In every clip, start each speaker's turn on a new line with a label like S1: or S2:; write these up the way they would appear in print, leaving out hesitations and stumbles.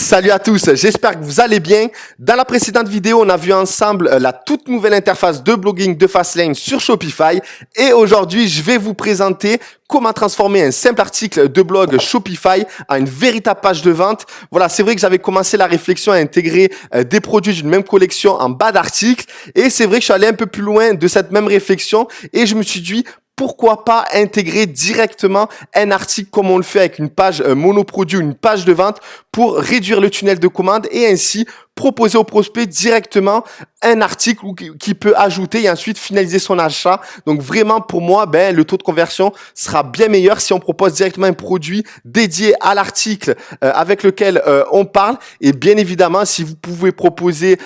S1: Salut à tous, j'espère que vous allez bien. Dans la précédente vidéo, on a vu ensemble la toute nouvelle interface de blogging de Fastlane sur Shopify. Et aujourd'hui, je vais vous présenter comment transformer un simple article de blog Shopify en une véritable page de vente. Voilà, c'est vrai que j'avais commencé la réflexion à intégrer des produits d'une même collection en bas d'article. Et c'est vrai que je suis allé un peu plus loin de cette même réflexion et je me suis dit, pourquoi pas intégrer directement un article comme on le fait avec une page monoproduit, une page de vente pour réduire le tunnel de commande et ainsi proposer au prospect directement un article qui peut ajouter et ensuite finaliser son achat. Donc vraiment pour moi, le taux de conversion sera bien meilleur si on propose directement un produit dédié à l'article avec lequel on parle. Et bien évidemment, si vous pouvez proposer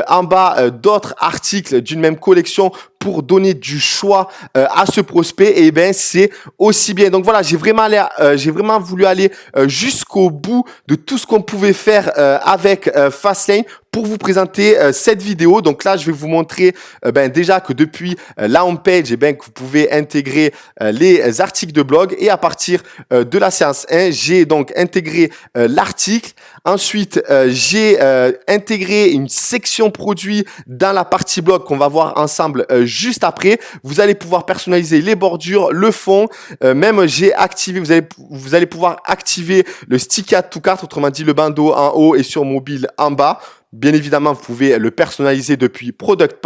S1: en bas d'autres articles d'une même collection pour donner du choix à ce prospect, et c'est aussi bien. Donc voilà, j'ai vraiment voulu aller jusqu'au bout de tout ce qu'on pouvait faire avec Fastlane pour vous présenter cette vidéo. Donc là, je vais vous montrer déjà que depuis la homepage, que vous pouvez intégrer les articles de blog. Et à partir de la séance 1, j'ai donc intégré l'article. Ensuite, j'ai intégré une section produit dans la partie blog qu'on va voir ensemble juste après. Vous allez pouvoir personnaliser les bordures, le fond. Même j'ai activé, vous allez pouvoir activer le sticky add to cart, autrement dit le bandeau en haut et sur mobile en bas. Bien évidemment, vous pouvez le personnaliser depuis Product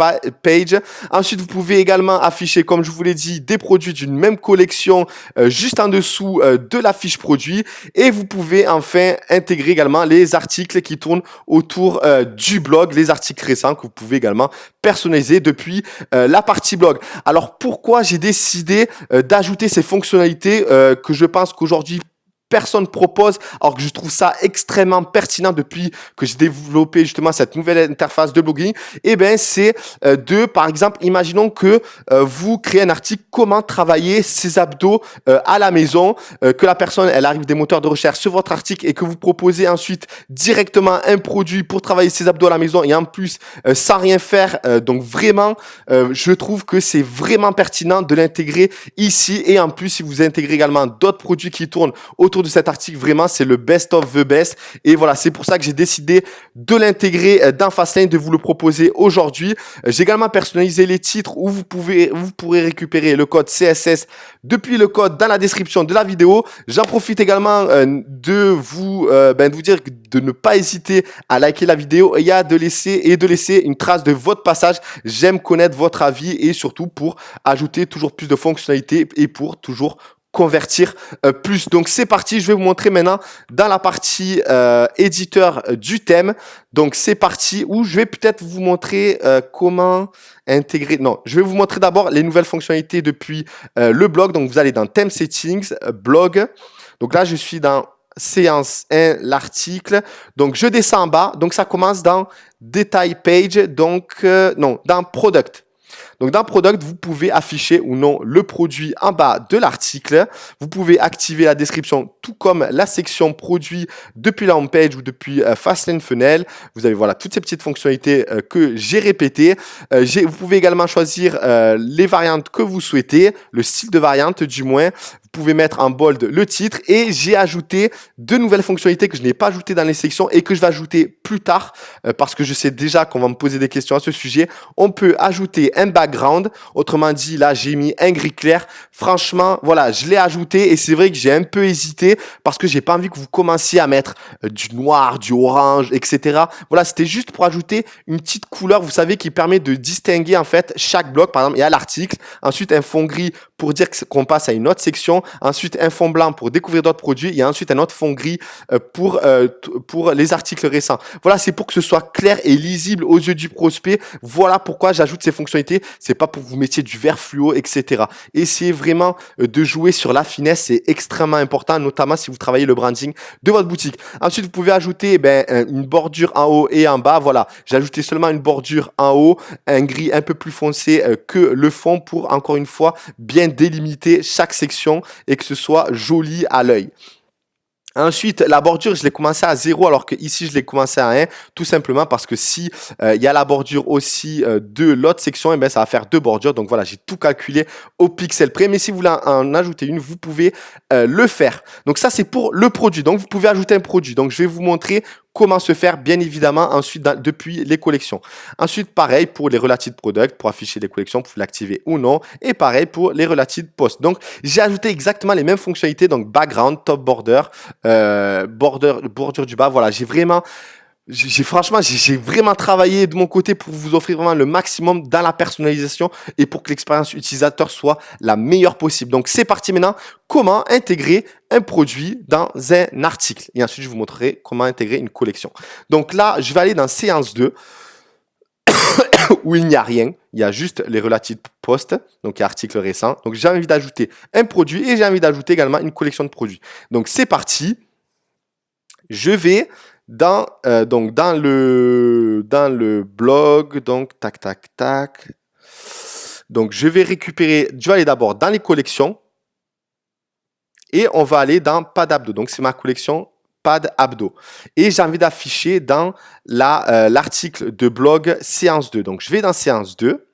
S1: Page. Ensuite, vous pouvez également afficher, comme je vous l'ai dit, des produits d'une même collection juste en dessous de la fiche produit. Et vous pouvez enfin intégrer également les articles qui tournent autour du blog, les articles récents que vous pouvez également personnaliser depuis la partie blog. Alors, pourquoi j'ai décidé d'ajouter ces fonctionnalités que je pense qu'aujourd'hui, personne propose, alors que je trouve ça extrêmement pertinent depuis que j'ai développé justement cette nouvelle interface de blogging. C'est par exemple, imaginons que vous créez un article comment travailler ses abdos à la maison, que la personne elle arrive des moteurs de recherche sur votre article et que vous proposez ensuite directement un produit pour travailler ses abdos à la maison et en plus sans rien faire. Donc vraiment, je trouve que c'est vraiment pertinent de l'intégrer ici et en plus si vous intégrez également d'autres produits qui tournent autour de cet article, vraiment c'est le best of the best et voilà, c'est pour ça que j'ai décidé de l'intégrer dans Fastlane, de vous le proposer aujourd'hui. J'ai également personnalisé les titres où vous pourrez récupérer le code CSS depuis le code dans la description de la vidéo. J'en profite également de vous dire de ne pas hésiter à liker la vidéo et de laisser une trace de votre passage. J'aime connaître votre avis et surtout pour ajouter toujours plus de fonctionnalités et pour toujours convertir plus. Donc c'est parti, je vais vous montrer maintenant dans la partie éditeur du thème. Donc c'est parti, où je vais peut-être vous montrer comment intégrer. Non, je vais vous montrer d'abord les nouvelles fonctionnalités depuis le blog. Donc vous allez dans Theme Settings, blog. Donc là je suis dans séance 1, l'article. Donc je descends en bas. Donc ça commence dans Detail Page. Donc dans Product. Donc dans Product, vous pouvez afficher ou non le produit en bas de l'article. Vous pouvez activer la description tout comme la section produit depuis la homepage ou depuis Fastlane Funnel. Vous avez toutes ces petites fonctionnalités que j'ai répétées. Vous pouvez également choisir les variantes que vous souhaitez, le style de variante du moins. Vous pouvez mettre en bold le titre et j'ai ajouté de nouvelles fonctionnalités que je n'ai pas ajoutées dans les sections et que je vais ajouter plus tard parce que je sais déjà qu'on va me poser des questions à ce sujet. On peut ajouter un background, autrement dit là j'ai mis un gris clair. Franchement voilà, je l'ai ajouté et c'est vrai que j'ai un peu hésité parce que j'ai pas envie que vous commenciez à mettre du noir, du orange, etc. Voilà, c'était juste pour ajouter une petite couleur, vous savez, qui permet de distinguer en fait chaque bloc. Par exemple, il y a l'article, ensuite un fond gris pour dire qu'on passe à une autre section, ensuite un fond blanc pour découvrir d'autres produits et ensuite un autre fond gris pour les articles récents. Voilà, c'est pour que ce soit clair et lisible aux yeux du prospect. Voilà pourquoi j'ajoute ces fonctionnalités. C'est pas pour que vous mettiez du vert fluo, etc. Essayez vraiment de jouer sur la finesse, c'est extrêmement important, notamment si vous travaillez le branding de votre boutique. Ensuite, vous pouvez ajouter une bordure en haut et en bas. Voilà, j'ai ajouté seulement une bordure en haut, un gris un peu plus foncé que le fond pour, encore une fois, bien délimiter chaque section et que ce soit joli à l'œil. Ensuite, la bordure, je l'ai commencé à 0 alors que ici je l'ai commencé à 1, tout simplement parce que si il y a la bordure aussi de l'autre section, ça va faire 2 bordures. Donc voilà, j'ai tout calculé au pixel près. Mais si vous voulez en ajouter une, vous pouvez le faire. Donc ça, c'est pour le produit. Donc vous pouvez ajouter un produit. Donc je vais vous montrer comment se faire, bien évidemment, ensuite depuis les collections. Ensuite, pareil pour les related products, pour afficher les collections, pour l'activer ou non. Et pareil pour les related posts. Donc, j'ai ajouté exactement les mêmes fonctionnalités, donc background, top border, bordure du bas. Voilà, franchement, j'ai vraiment travaillé de mon côté pour vous offrir vraiment le maximum dans la personnalisation et pour que l'expérience utilisateur soit la meilleure possible. Donc, c'est parti maintenant. Comment intégrer un produit dans un article? Et ensuite, je vous montrerai comment intégrer une collection. Donc là, je vais aller dans séance 2 où il n'y a rien. Il y a juste les related posts, donc il y a article récent. Donc, j'ai envie d'ajouter un produit et j'ai envie d'ajouter également une collection de produits. Donc, c'est parti. Je vais donc dans le blog, donc tac tac tac. Donc je vais aller d'abord dans les collections et on va aller dans Pad Abdo. Donc c'est ma collection Pad Abdo et j'ai envie d'afficher dans l'article de blog séance 2. Donc je vais dans séance 2.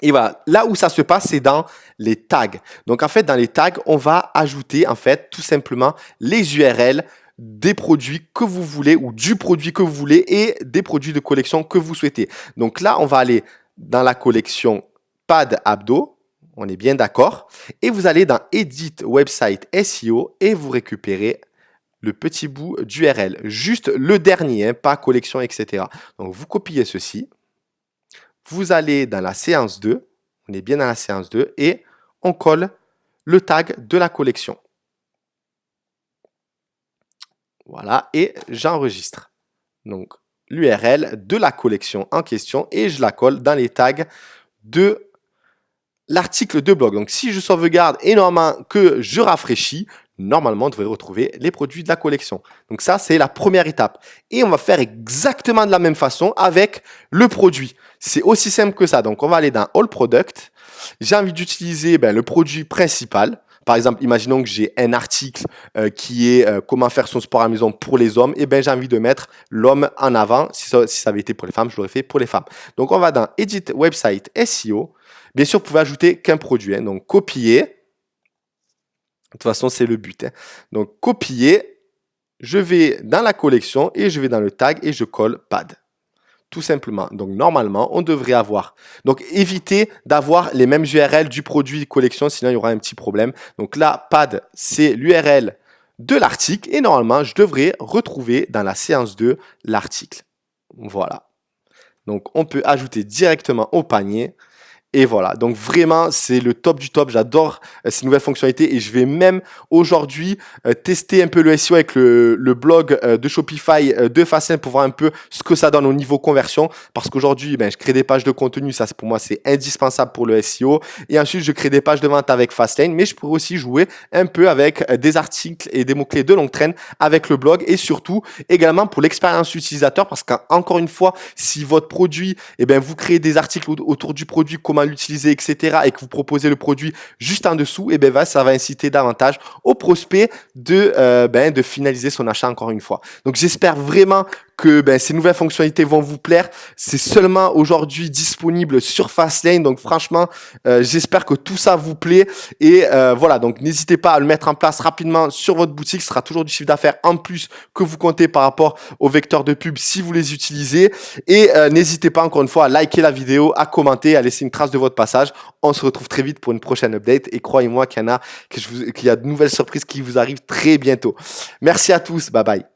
S1: Et voilà, là où ça se passe, c'est dans les tags. Donc en fait, dans les tags, on va ajouter en fait tout simplement les URL des produits que vous voulez ou du produit que vous voulez et des produits de collection que vous souhaitez. Donc là, on va aller dans la collection Pad Abdo, on est bien d'accord, et vous allez dans Edit Website SEO et vous récupérez le petit bout d'URL, juste le dernier, hein, pas collection, etc. Donc vous copiez ceci, vous allez dans la séance 2, on est bien dans la séance 2 et on colle le tag de la collection. Voilà, et j'enregistre. Donc, l'URL de la collection en question et je la colle dans les tags de l'article de blog. Donc, si je sauvegarde et normalement que je rafraîchis, normalement, on devrait retrouver les produits de la collection. Donc, ça, c'est la première étape. Et on va faire exactement de la même façon avec le produit. C'est aussi simple que ça. Donc, on va aller dans All Product. J'ai envie d'utiliser le produit principal. Par exemple, imaginons que j'ai un article qui est comment faire son sport à la maison pour les hommes. Et j'ai envie de mettre l'homme en avant. Si ça avait été pour les femmes, je l'aurais fait pour les femmes. Donc, on va dans Edit Website SEO. Bien sûr, vous pouvez ajouter qu'un produit. Hein. Donc, copier. De toute façon, c'est le but. Hein. Donc, copier. Je vais dans la collection et je vais dans le tag et je colle Pad. Tout simplement. Donc, normalement, on devrait avoir. Donc, évitez d'avoir les mêmes URL du produit collection, sinon il y aura un petit problème. Donc là, Pad, c'est l'URL de l'article. Et normalement, je devrais retrouver dans la séance 2 l'article. Voilà. Donc, on peut ajouter directement au panier. Et voilà, donc vraiment, c'est le top du top. J'adore ces nouvelles fonctionnalités et je vais même aujourd'hui tester un peu le SEO avec le blog de Shopify de Fastlane pour voir un peu ce que ça donne au niveau conversion. Parce qu'aujourd'hui, je crée des pages de contenu. Ça, pour moi, c'est indispensable pour le SEO. Et ensuite, je crée des pages de vente avec Fastlane. Mais je pourrais aussi jouer un peu avec des articles et des mots-clés de longue traîne avec le blog. Et surtout, également pour l'expérience utilisateur. Parce qu'encore une fois, si votre produit, vous créez des articles autour du produit, comment l'utiliser, etc. et que vous proposez le produit juste en dessous, ça va inciter davantage au prospect de finaliser son achat encore une fois. Donc, j'espère vraiment que ces nouvelles fonctionnalités vont vous plaire. C'est seulement aujourd'hui disponible sur Fastlane. Donc, franchement, j'espère que tout ça vous plaît. Et voilà, donc n'hésitez pas à le mettre en place rapidement sur votre boutique. Ce sera toujours du chiffre d'affaires en plus que vous comptez par rapport aux vecteurs de pub si vous les utilisez. Et n'hésitez pas encore une fois à liker la vidéo, à commenter, à laisser une trace de votre passage. On se retrouve très vite pour une prochaine update. Et croyez-moi qu'il y a de nouvelles surprises qui vous arrivent très bientôt. Merci à tous. Bye bye.